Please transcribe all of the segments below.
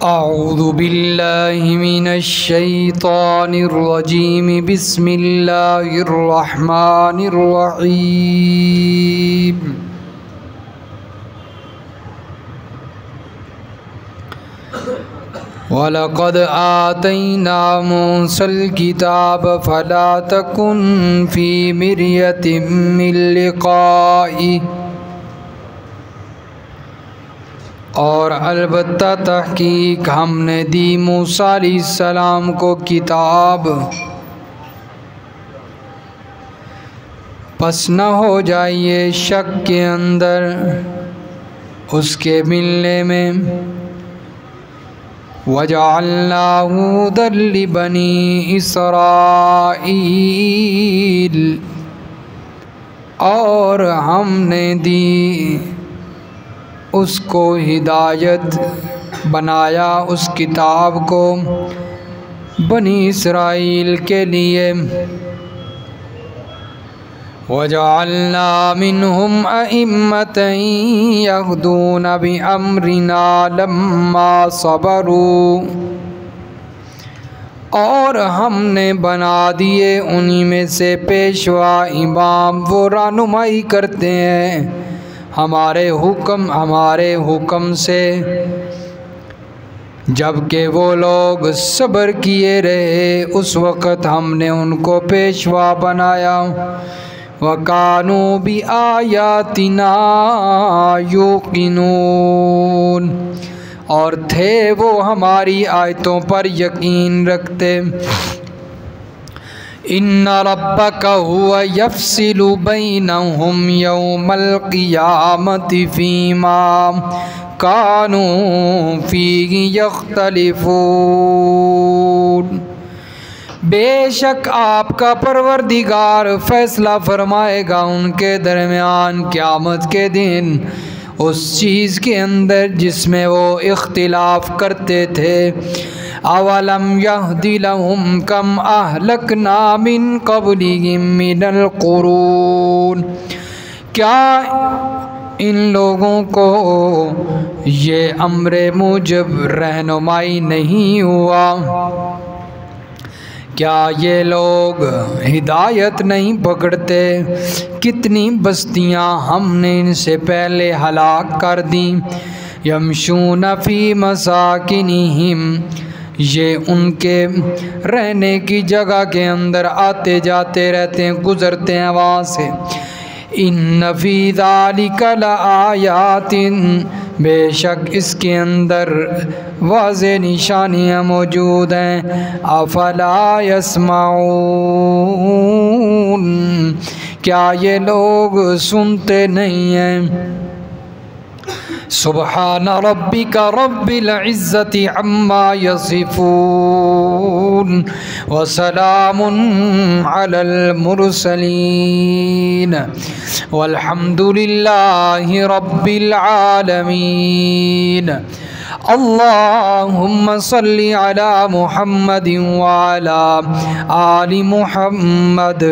अऊज़ु बिल्लाहि मिनश्शैतानिर्रजीम बिस्मिल्लाहिर्रहमानिर्रहीम। वलक़द आतैना मूसल किताब फला तकुन फ़ी मिर्यतिम मिन लिक़ाइहि। और अलबत्ता तहकीक हमने दी मूसा अलैहिस्सलाम को किताब, पस न हो जाइए शक के अंदर उसके मिलने में। वजअल्नाहु हुदल लिबनी इसराईल, और हमने दी उसको हिदायत, बनाया उस किताब को बनी इसराइल के लिए। वजअल्ना मिनहुम अइम्मतन यहदून बिअम्रिना लम्मा सबरू, और हमने बना दिए उन्हीं में से पेशवा इमाम, वो रहनुमाई करते हैं हमारे हुक्म से। जबकि वो लोग सब्र किए रहे, उस वक़्त हमने उनको पेशवा बनाया। वकानू बि आयातिना युक़िनून, और थे वो हमारी आयतों पर यकीन रखते। इन्ना रब्बका हुवा यफ़सिलु बैनहुम यौमल क़ियामति फ़ीमा कानू फ़ीहि यख्तलिफ़ून। बेशक आपका परवरदिगार फैसला फरमाएगा उनके दरमियान क़यामत के दिन उस चीज़ के अंदर जिसमें वो इख्तिलाफ़ करते थे। अवलम यहदि लहुम कम अहलकना मिन क़ब्लिहिम मिनल क़ुरून, क्या इन लोगों को ये अम्रे मुजब रहनुमाई नहीं हुआ? क्या ये लोग हिदायत नहीं पकड़ते? कितनी बस्तियां हमने इनसे पहले हलाक कर दी। यमशून फ़ी मसाकिनिहिम, ये उनके रहने की जगह के अंदर आते जाते रहते हैं, गुज़रते हैं वहाँ से। इन्न फ़ी ज़ालिका लआयातिन, बेशक इसके अंदर वाज़े निशानियाँ मौजूद हैं। अफ़ला यस्माऊन, क्या ये लोग सुनते नहीं हैं? सुब्हान रब्बिका रब्बिल इज़्ज़ति अम्मा यसिफून व सलामुन अलल मुरसलीन वल्हम्दुलिल्लाहि रब्बिल आलमीन। अल्लाहुम्मा सल्लि अला मुहम्मदिन व अला आलि मुहम्मद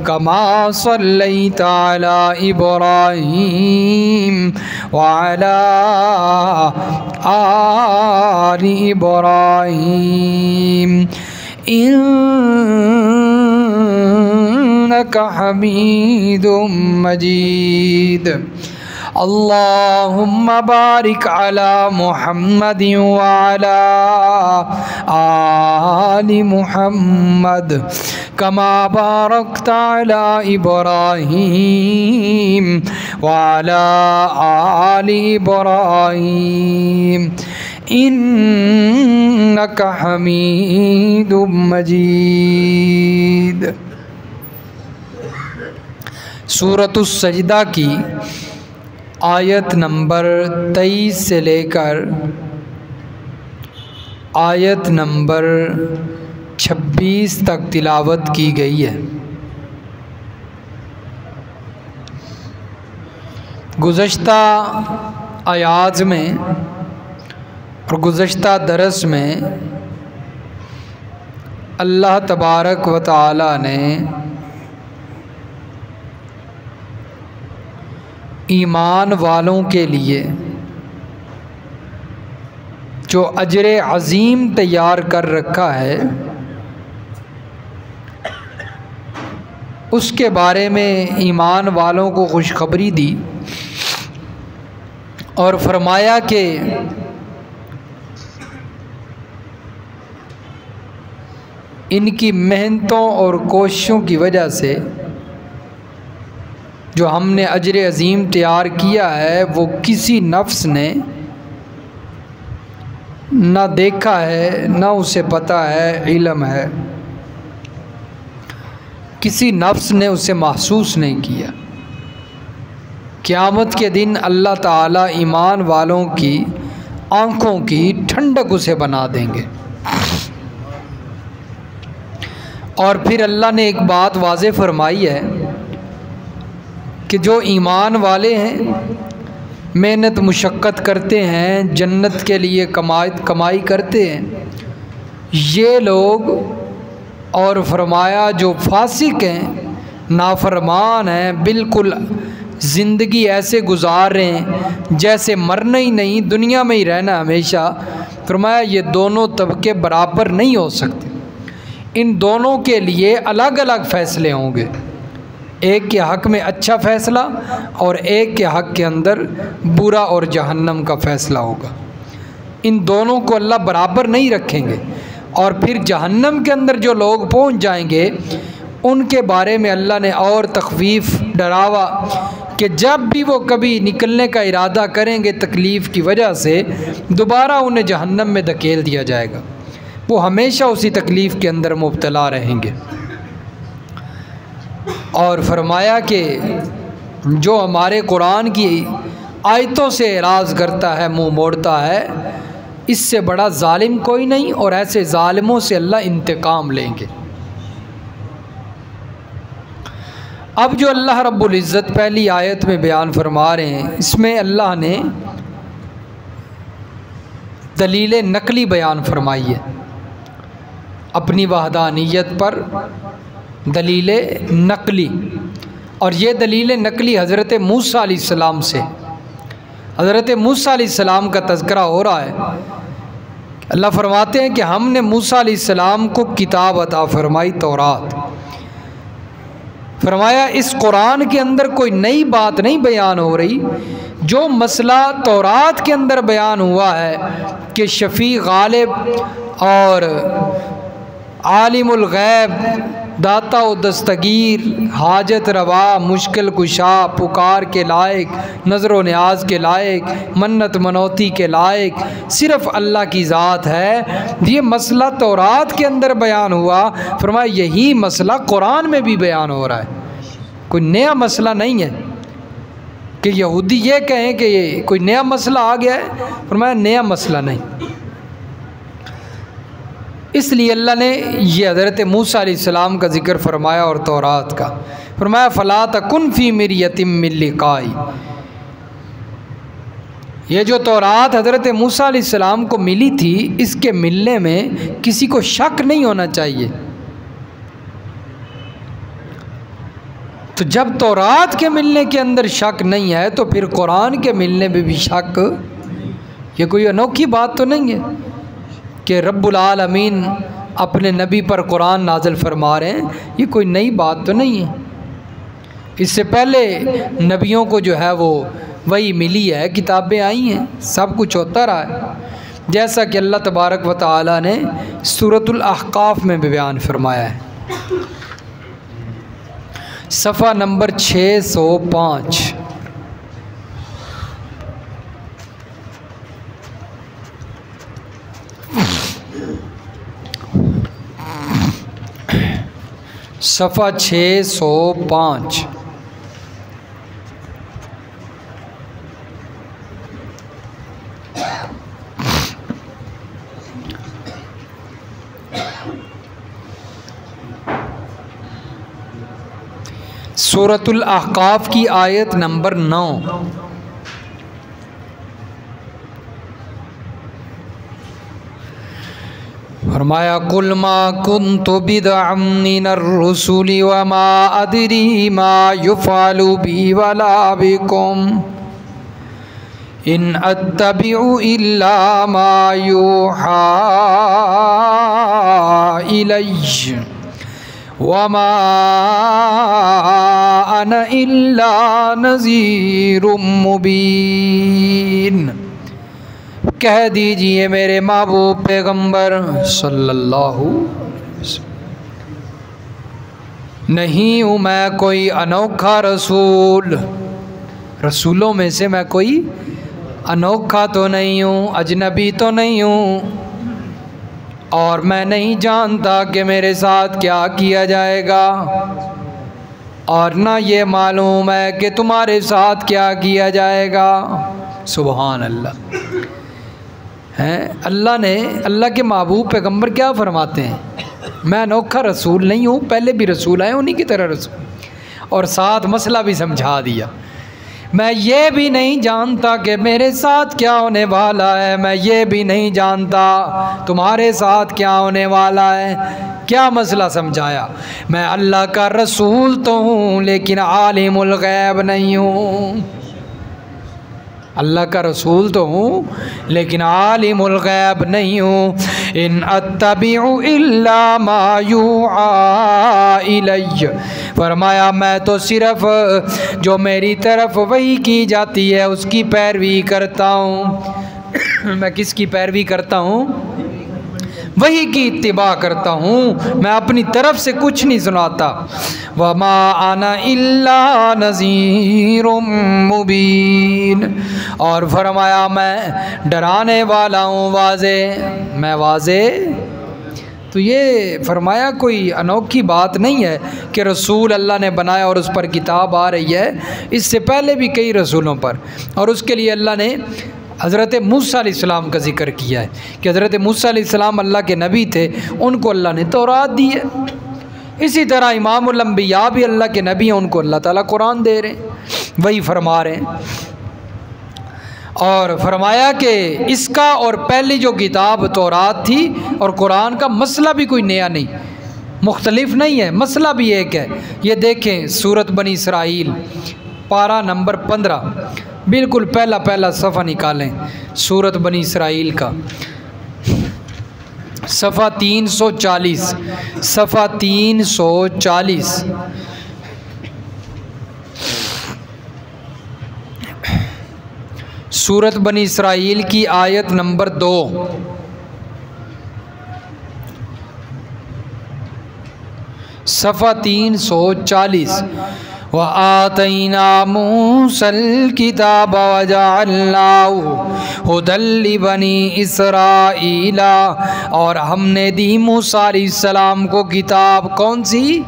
कमा सल्लैता अला इब्राहीम व अला आलि इब्राहीम इन्नका हमीदुम मजीद। अल्लाहुम्मा बारिक अला मुहम्मदिन व अला आलि मुहम्मद कमा बारकता अला इब्राहीम व अला आलि इब्राहीम इन्नका हमीदुम मजीद। सूरतुस सजदा की आयत नंबर 23 से लेकर आयत नंबर 26 तक तिलावत की गई है। गुज़श्ता आयात में और गुज़श्ता दरस में अल्लाह तबारक व तआला ने ईमान वालों के लिए जो अजर अज़ीम तैयार कर रखा है उसके बारे में ईमान वालों को खुशखबरी दी और फरमाया कि इनकी मेहनतों और कोशिशों की वजह से जो हमने अजर अज़ीम तैयार किया है वो किसी नफ्स ने ना देखा है, ना उसे पता है, इल्म है, किसी नफ्स ने उसे महसूस नहीं किया। क़यामत के दिन अल्लाह ताला ईमान वालों की आँखों की ठंडक उसे बना देंगे। और फिर अल्लाह ने एक बात वाज़े फरमाई है कि जो ईमान वाले हैं, मेहनत मुशक्क़त करते हैं, जन्नत के लिए कमाई करते हैं, ये लोग, और फरमाया जो फासिक हैं, नाफरमान हैं, बिल्कुल ज़िंदगी ऐसे गुजार रहे हैं जैसे मरना ही नहीं, दुनिया में ही रहना हमेशा। फरमाया ये दोनों तबके बराबर नहीं हो सकते, इन दोनों के लिए अलग अलग फ़ैसले होंगे। एक के हक़ में अच्छा फ़ैसला और एक के हक़ के अंदर बुरा और जहन्नम का फ़ैसला होगा। इन दोनों को अल्लाह बराबर नहीं रखेंगे। और फिर जहन्नम के अंदर जो लोग पहुंच जाएंगे उनके बारे में अल्लाह ने और तख़वीफ़, डरावा कि जब भी वो कभी निकलने का इरादा करेंगे तकलीफ़ की वजह से, दोबारा उन्हें जहन्नम में धकेल दिया जाएगा। वो हमेशा उसी तकलीफ़ के अंदर मुब्तला रहेंगे। और फरमाया कि जो हमारे कुरान की आयतों से एराज़ करता है, मुँह मोड़ता है, इससे बड़ा जालिम कोई नहीं, और ऐसे जालिमों से अल्लाह इंतकाम लेंगे। अब जो अल्लाह रब्बुल इज़्ज़त पहली आयत में बयान फरमा रहे हैं, इसमें अल्लाह ने दलील नकली बयान फरमाई है अपनी वहदानियत पर, दलील नकली। और ये दलील नकली हज़रत मूसा अलैहिस्सलाम से, हज़रत मूसा अलैहिस्सलाम का तज़किरा हो रहा है। अल्लाह फरमाते हैं कि हमने मूसा अलैहिस्सलाम को किताब अता फरमाई, तौरात। फरमाया इस कुरान के अंदर कोई नई बात नहीं बयान हो रही। जो मसला तौरात के अंदर बयान हुआ है कि शफ़ी गालिब और आलिमुल गैब, दाता व दस्तगीर, हाजत रवा, मुश्किल कुशा, पुकार के लायक, नज़र व न्याज के लायक, मन्नत मनौती के लायक सिर्फ़ अल्लाह की ज़ात है, ये मसला तौरात के अंदर बयान हुआ। फरमाया यही मसला कुरान में भी बयान हो रहा है, कोई नया मसला नहीं है कि यहूदी ये कहें कि ये कोई नया मसला आ गया है। फरमाया नया मसला नहीं। इसलिए अल्लाह ने ये हज़रत मूसा अलैहिस्सलाम का ज़िक्र फरमाया और तौरात का। फरमाया फ़ला तकुन फ़ी मिर्यतिम मिन लिक़ाई। ये जो तौरात हज़रत मूसा अलैहिस्सलाम को मिली थी, इसके मिलने में किसी को शक नहीं होना चाहिए। तो जब तौरात के मिलने के अंदर शक नहीं है तो फिर कुरान के मिलने में भी शक, ये कोई अनोखी बात तो नहीं है कि रब्बुल आलमीन अपने नबी पर कुरान नाज़िल फरमा रहे हैं, ये कोई नई बात तो नहीं है। इससे पहले नबियों को जो है वो वही मिली है, किताबें आई हैं, सब कुछ होता रहा है, जैसा कि अल्लाह तबारक व तआला ने सूरतुल अहकाफ में बयान फरमाया है। सफ़ा नंबर 605। सफ़ा 605। सूरतुल अहकाफ की आयत नंबर 9। फरमाया कुल मा कुन्तु बिदअम मिनर रुसुलि व मा अदरी मा युफ़अलु बी वला बिकुम। इन अत्तबिउ इल्ला मा यूहा इलैय वमा अना इल्ला नज़ीरुम मुबीन। कह दीजिए मेरे महबूब पैगंबर सल्लल्लाहु अलैहि वसल्लम, नहीं हूँ मैं कोई अनोखा रसूल, रसूलों में से मैं कोई अनोखा तो नहीं हूँ, अजनबी तो नहीं हूँ, और मैं नहीं जानता कि मेरे साथ क्या किया जाएगा, और ना ये मालूम है कि तुम्हारे साथ क्या किया जाएगा। सुभान अल्लाह। हैं अल्लाह के महबूब पैगंबर क्या फरमाते हैं, मैं अनोखा रसूल नहीं हूँ, पहले भी रसूल आए उन्हीं की तरह रसूल, और साथ मसला भी समझा दिया। मैं ये भी नहीं जानता कि मेरे साथ क्या होने वाला है, मैं ये भी नहीं जानता तुम्हारे साथ क्या होने वाला है। क्या मसला समझाया, मैं अल्लाह का रसूल तो हूँ लेकिन आलिमुल गैब नहीं हूँ, अल्लाह का रसूल तो हूँ लेकिन आलिमुल गैब नहीं हूँ। इन अत्तबिउ इल्ला मा यूआ इलैय, फरमाया मैं तो सिर्फ़ जो मेरी तरफ वही की जाती है उसकी पैरवी करता हूँ। मैं किसकी पैरवी करता हूँ? वही की इत्तिबा करता हूँ, मैं अपनी तरफ से कुछ नहीं सुनाता। वमा आना इल्ला नज़ीरुम मुबीन, और फरमाया मैं डराने वाला हूँ वाज़े, मैं वाज़े। तो ये फरमाया कोई अनोखी बात नहीं है कि रसूल अल्लाह ने बनाया और उस पर किताब आ रही है, इससे पहले भी कई रसूलों पर, और उसके लिए अल्लाह ने हज़रत मूसा अलैहिस्सलाम का ज़िक्र किया है कि हज़रत मूसा अलैहिस्सलाम अल्लाह के नबी थे, उनको अल्लाह ने तौरात दी है। इसी तरह इमामुल अंबिया भी अल्लाह के नबी हैं, उनको अल्लाह ताला कुरान दे रहे हैं, वही फरमा रहे हैं। और फरमाया कि इसका और पहली जो किताब तौरात थी और कुरान का मसला भी कोई नया नहीं, मुख्तलिफ नहीं है, मसला भी एक है। ये देखें सूरत बनी इसराइल पारा नंबर 15, बिल्कुल पहला सफ़ा निकालें सूरत बनी इसराइल का, सफ़ा 340, सफ़ा 340। सूरत बनी इसराइल की आयत नंबर 2। सफ़ा 340। व आतैना मूसल किताब व जअलनाहु हुदल लिबनी इसराइला, और हमने दी मूसा अलैहिस्सलाम को किताब, कौन सी?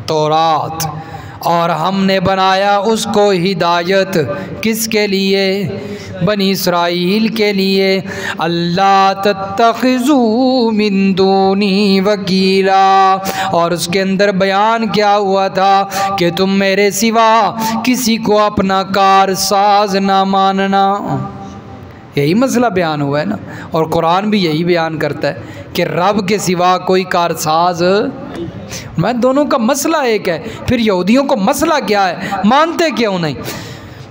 तौरात, और हमने बनाया उसको हिदायत, किसके लिए? बनी इसराइल के लिए। अल्लाह तत्तखिज़ू मिन दूनी वकीला, और उसके अंदर बयान क्या हुआ था कि तुम मेरे सिवा किसी को अपना कारसाज ना मानना। यही मसला बयान हुआ है ना, और कुरान भी यही बयान करता है कि रब के सिवा कोई कारसाज, मैं दोनों का मसला एक है। फिर यहूदियों को मसला क्या है, मानते क्यों नहीं?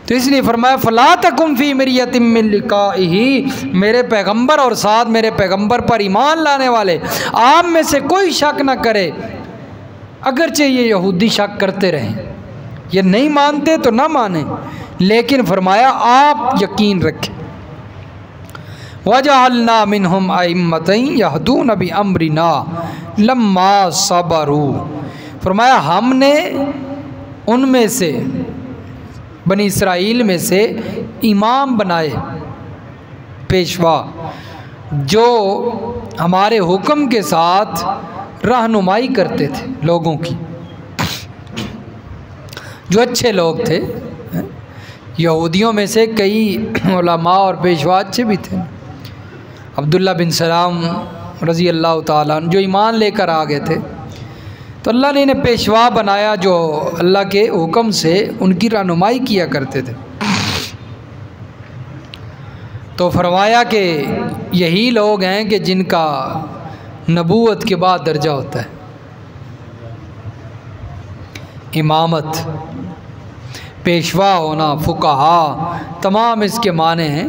तो इसलिए फरमाया फ़ला तकुम फ़ी मिर्यतिम मिन लिक़ाइही, मेरे पैगंबर और साथ मेरे पैगंबर पर ईमान लाने वाले आप में से कोई शक न करे, अगरचे ये यहूदी शक करते रहें, ये नहीं मानते तो ना माने, लेकिन फरमाया आप यकीन रखें। वजअलना मिनहुम अइम्मतन यहदून बिअम्रिना लम्मा सबरू, फरमाया हमने उनमें से, बनी इसराइल में से इमाम बनाए, पेशवा, जो हमारे हुक्म के साथ रहनुमाई करते थे लोगों की, जो अच्छे लोग थे। यहूदियों में से कई उलमा और पेशवा अच्छे भी थे। अब्दुल्ला बिन सलाम रज़ी अल्लाह ताला जो ईमान लेकर आ गए थे, तो अल्लाह ने इन्हें पेशवा बनाया, जो अल्लाह के हुक्म से उनकी रहनुमाई किया करते थे। तो फरमाया कि यही लोग हैं कि जिनका नबूवत के बाद दर्जा होता है, इमामत। पेशवा होना, फुकाहा, तमाम इसके माने हैं।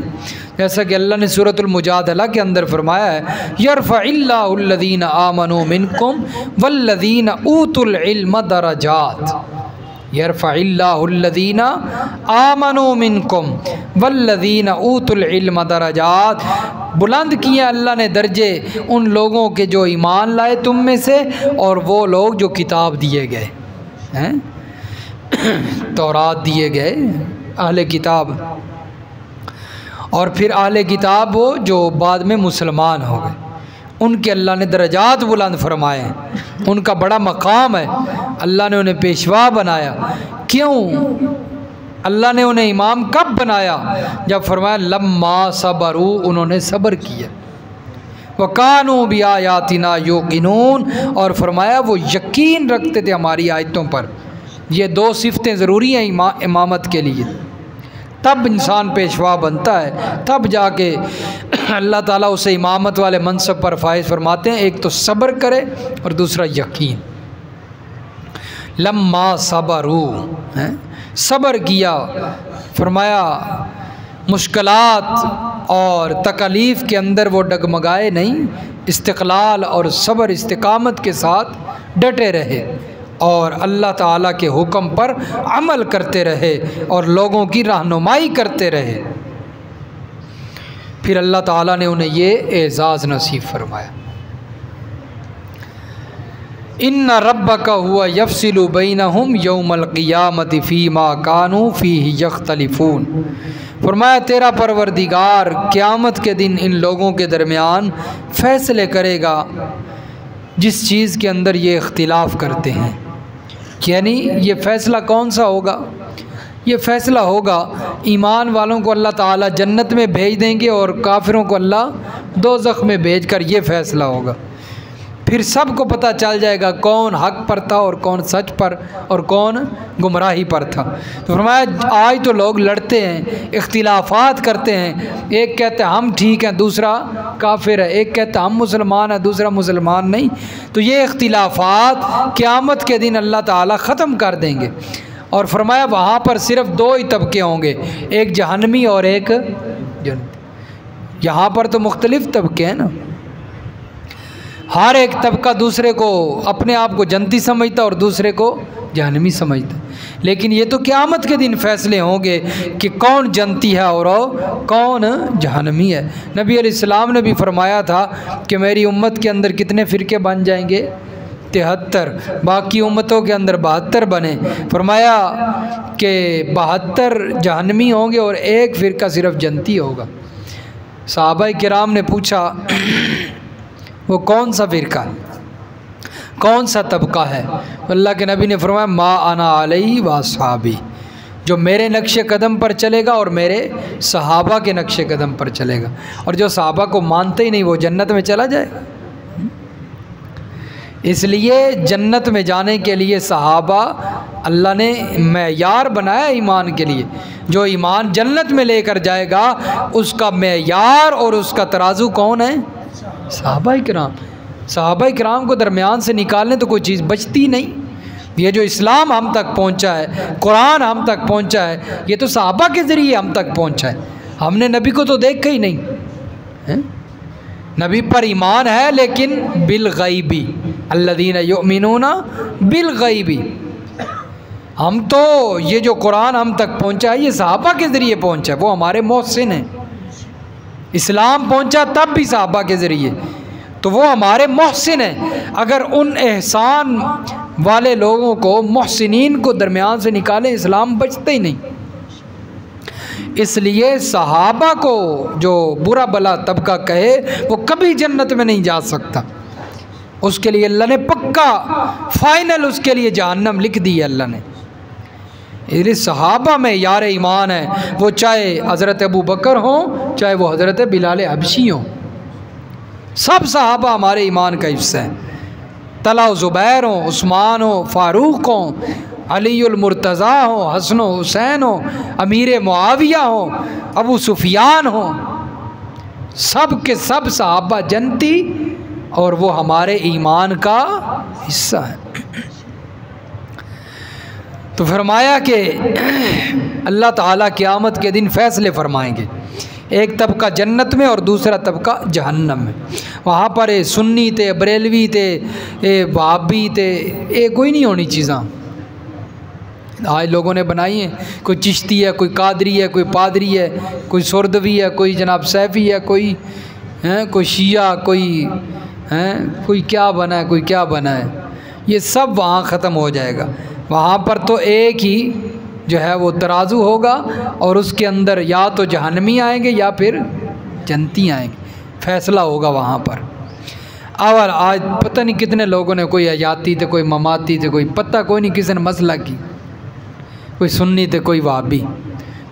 जैसा कि अल्लाह ने सूरतुल मुजादला के अंदर फरमाया है, यरफ़इल्लाहुल्लज़ीना आमनू मिनकुम वल्लज़ीना ऊतुल इल्म दरजात। यरफ़इल्लाहुल्लज़ीना आमनू मिनकुम वल्लज़ीना ऊतुल इल्म दरजात। बुलंद किए अल्लाह ने दर्जे उन लोगों के जो ईमान लाए तुम में से, और वो लोग जो किताब दिए गए हैं, तौरात दिए गए, अहले किताब। और फिर अहले किताब वो जो बाद में मुसलमान हो गए, उनके अल्लाह ने दरजात बुलंद फरमाए हैं, उनका बड़ा मकाम है। अल्लाह ने उन्हें पेशवा बनाया। क्यों? अल्लाह ने उन्हें इमाम कब बनाया? जब फरमाया लम्मा सबरू, उन्होंने सब्र किया। वकानू बिआयातिना युकिनून, और फरमाया वो यकीन रखते थे हमारी आयतों पर। ये दो सिफतें ज़रूरी हैं इमामत के लिए, तब इंसान पेशवा बनता है, तब जाके अल्लाह ताला उसे इमामत वाले मनसब पर फाइज फरमाते हैं। एक तो सब्र करे और दूसरा यकीन। लम्मा सबरू, सब्र किया, फरमाया मुश्किलात और तकलीफ़ के अंदर वो डगमगाए नहीं, इस्तिक़लाल और सब्र इस्तिकामत के साथ डटे रहे और अल्लाह ताला के हुक्म पर अमल करते रहे और लोगों की रहनुमाई करते रहे। फिर अल्लाह ताला ने उन्हें ये एज़ाज़ नसीब फरमाया, इन्ना रब्बका हुवा यफ़सिलु बैनहुम यौमल क़ियामति फ़ीमा कानू फ़ीही यख्तलिफ़ून। फरमाया तेरा परवरदिगार क़यामत के दिन इन लोगों के दरमियान फ़ैसले करेगा जिस चीज़ के अंदर ये इख्तिलाफ़ करते हैं। यानी ये फ़ैसला कौन सा होगा? ये फ़ैसला होगा ईमान वालों को अल्लाह ताला जन्नत में भेज देंगे और काफिरों को अल्लाह दोज़ख में भेज कर ये फ़ैसला होगा। फिर सबको पता चल जाएगा कौन हक पर था और कौन सच पर और कौन गुमराही पर था। तो फरमाया आज तो लोग लड़ते हैं, इख्तिलाफ़ात करते हैं, एक कहते हैं हम ठीक हैं, दूसरा काफिर है, एक कहता हम मुसलमान है, दूसरा मुसलमान नहीं। तो ये इख्तिलाफ़ात क़यामत के दिन अल्लाह ताला ख़त्म कर देंगे। और फरमाया वहाँ पर सिर्फ़ दो ही तबके होंगे, एक जहन्नमी और एक जन्नती। यहाँ पर तो मुख्तलिफ़ तबके हैं ना, हर एक तबका दूसरे को अपने आप को जन्नती समझता और दूसरे को जहन्नमी समझता। लेकिन ये तो क़यामत के दिन फ़ैसले होंगे कि कौन जन्नती है और कौन जहन्नमी है। नबी अलैहिस्सलाम ने भी फरमाया था कि मेरी उम्मत के अंदर कितने फ़िरके बन जाएंगे? 73, बाकी उम्मतों के अंदर 72 बने। फरमाया कि 72 जहन्नमी होंगे और एक फ़िरका सिर्फ जन्नती होगा। सहाबा किराम ने पूछा वो कौन सा फ़िरका है, कौन सा तबका है? अल्लाह के नबी ने फरमाया मा अना अलैहि व अस्हाबी, जो मेरे नक्शे कदम पर चलेगा और मेरे सहाबा के नक्शे कदम पर चलेगा। और जो सहाबा को मानते ही नहीं वो जन्नत में चला जाएगा। इसलिए जन्नत में जाने के लिए सहाबा अल्लाह ने मेयार बनाया ईमान के लिए। जो ईमान जन्नत में लेकर जाएगा उसका मेयार और उसका तराजू कौन है? सहाबा किराम। सहाबा किराम को दरमियान से निकालने तो कोई चीज़ बचती नहीं। ये जो इस्लाम हम तक पहुंचा है, कुरान हम तक पहुंचा है, ये तो सहाबा के ज़रिए हम तक पहुंचा है। हमने नबी को तो देखा ही नहीं है? नबी पर ईमान है लेकिन बिल गैबी, अल्लज़ीना युमिनूना बिल गैबी। हम तो ये जो कुरान हम तक पहुंचा है ये सहाबा के ज़रिए पहुंचा है, वो हमारे मोहसिन हैं। इस्लाम पहुंचा तब भी सहाबा के ज़रिए, तो वो हमारे मोहसिन हैं। अगर उन एहसान वाले लोगों को, मोहसिनीन को दरमियान से निकालें, इस्लाम बचते ही नहीं। इसलिए सहाबा को जो बुरा भला तबका कहे वो कभी जन्नत में नहीं जा सकता। उसके लिए अल्लाह ने पक्का फाइनल उसके लिए जहन्नम लिख दी है अल्लाह ने। इसलिए सहाबा में यार ईमान है, वो चाहे हज़रत अबू बकर हों, चाहे वो हज़रत बिलाल हबशी हों, सब सहाबा हमारे ईमान का हिस्सा हैं। तला ज़ुबैर हों, उस्मान हो, फ़ारूक हों, अलीउल मुर्तज़ा हो, हसन हुसैन हो, अमीर मुआविया हो, अबू सुफियान हो, सब के सब सहाबा जन्नती और वो हमारे ईमान का हिस्सा है। तो फरमाया कि अल्लाह ताला क़यामत के दिन फ़ैसले फरमाएंगे, एक तबका जन्नत में और दूसरा तबका जहन्नम में। वहाँ पर सुन्नी थे, बरेलवी थे, वहाबी थे, ये कोई नहीं होनी चीज़ां आज लोगों ने बनाई हैं। कोई चिश्ती है, कोई कादरी है, कोई पादरी है, कोई सुरदवी है, कोई जनाब सैफ़ी है, कोई शिया, कोई क्या बना है, कोई क्या बना है। ये सब वहाँ ख़त्म हो जाएगा। वहाँ पर तो एक ही जो है वो तराजू होगा और उसके अंदर या तो जहन्नमी आएंगे या फिर जन्नती आएंगे, फ़ैसला होगा वहाँ पर। और आज पता नहीं कितने लोगों ने, कोई हयाती थे, कोई ममाती थे, कोई पता कोई नहीं किसी ने मसला की, कोई सुन्नी थे, कोई वहाबी,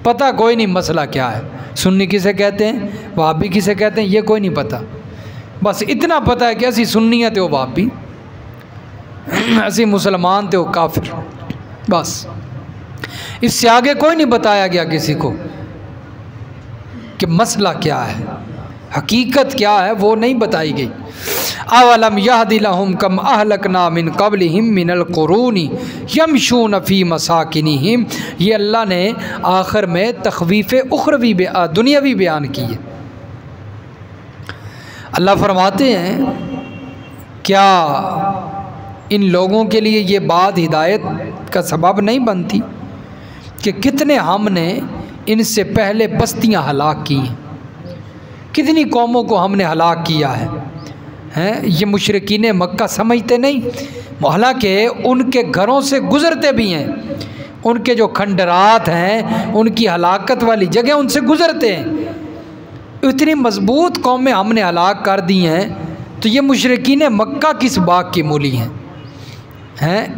पता कोई नहीं मसला क्या है। सुन्नी किसे कहते हैं, वहाबी किसे कहते हैं, ये कोई नहीं पता। बस इतना पता है कि असी सुन्नी थे वो वहाबी, असी मुसलमान थे वो काफिर, बस। इससे आगे कोई नहीं बताया गया किसी को कि मसला क्या है, हकीकत क्या है, वो नहीं बताई गई। अवलम यहदि लहुम कम अहलकना मिन क़ब्लिहिम मिनल क़ुरूनी यमशून फ़ी मसाकिनिहिम। ये अल्लाह ने आखिर में तख़वीफ़ उख़रवी दुनियावी बयान की है। अल्लाह फरमाते हैं, क्या इन लोगों के लिए ये बात हिदायत का सबब नहीं बनती कि कितने हमने इनसे पहले बस्तियां हलाक की हैं, कितनी कौमों को हमने हलाक किया है। ये मुशरिकीन मक्का समझते नहीं, हालांकि उनके घरों से गुज़रते भी हैं, उनके जो खंडरात हैं, उनकी हलाकत वाली जगह उनसे गुज़रते हैं। इतनी मजबूत कौमें हमने हलाक कर दी हैं, तो ये मुशरिकीन मक्का किस बाग की मूली हैं?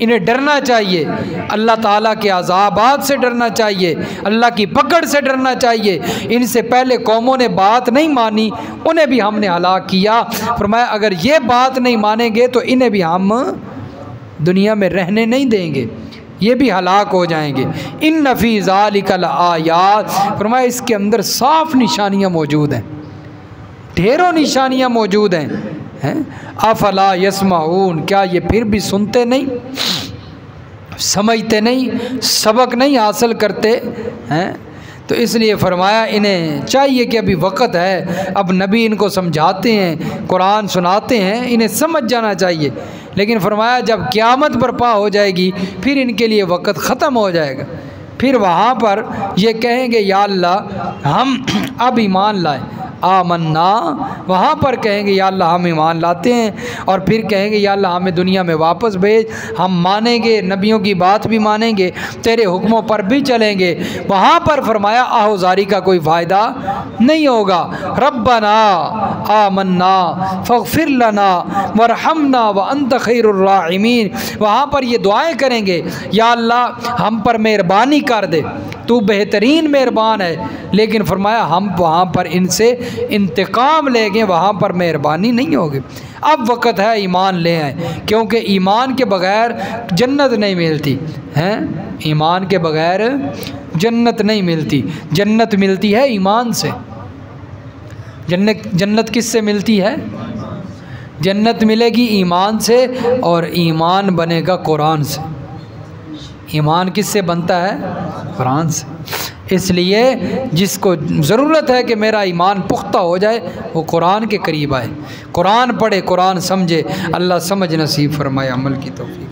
इन्हें डरना चाहिए, अल्लाह ताला के अज़ाबात से डरना चाहिए, अल्लाह की पकड़ से डरना चाहिए। इनसे पहले कौमों ने बात नहीं मानी, उन्हें भी हमने हलाक किया। फरमाया अगर ये बात नहीं मानेंगे तो इन्हें भी हम दुनिया में रहने नहीं देंगे, ये भी हलाक हो जाएंगे। इन्न फ़ी ज़ालिका लआयात, फरमाया इसके अंदर साफ निशानियाँ मौजूद हैं, ढेरों निशानियाँ मौजूद हैं। अफला यस्माऊन, क्या ये फिर भी सुनते नहीं, समझते नहीं, सबक नहीं हासिल करते हैं? तो इसलिए फरमाया इन्हें चाहिए कि अभी वक़्त है, अब नबी इनको समझाते हैं, कुरान सुनाते हैं, इन्हें समझ जाना चाहिए। लेकिन फरमाया जब क़यामत बर्पा हो जाएगी फिर इनके लिए वक़्त ख़त्म हो जाएगा। फिर वहाँ पर ये कहेंगे या अल्लाह हम अब ईमान लाए, आमन्ना, वहाँ पर कहेंगे या अल्लाह हम ईमान लाते हैं। और फिर कहेंगे या अल्लाह हमें दुनिया में वापस भेज, हम मानेंगे, नबियों की बात भी मानेंगे, तेरे हुक्मों पर भी चलेंगे। वहाँ पर फरमाया आहुजारी का कोई फ़ायदा नहीं होगा। रब्बना आमन्ना फ़ग़फ़िर लना वरहमना व अंत खैरुर राहिमीन, वहाँ पर ये दुआएँ करेंगे या अल्लाह हम पर मेहरबानी कर दे, तू बेहतरीन मेहरबान है। लेकिन फरमाया हम वहाँ पर इनसे इंतकाम लेंगे, वहाँ पर मेहरबानी नहीं होगी। अब वक़्त है ईमान ले आए, क्योंकि ईमान के बग़ैर जन्नत नहीं मिलती है, ईमान के बग़ैर जन्नत नहीं मिलती। जन्नत मिलती है ईमान से। जन्नत किससे मिलती है? जन्नत मिलेगी ईमान से, और ईमान बनेगा कुरान से। ईमान किससे बनता है? कुरान से। इसलिए जिसको ज़रूरत है कि मेरा ईमान पुख्ता हो जाए, वो कुरान के करीब आए, कुरान पढ़े, कुरान समझे। अल्लाह समझ नसीब फरमाए, अमल की तौफीक।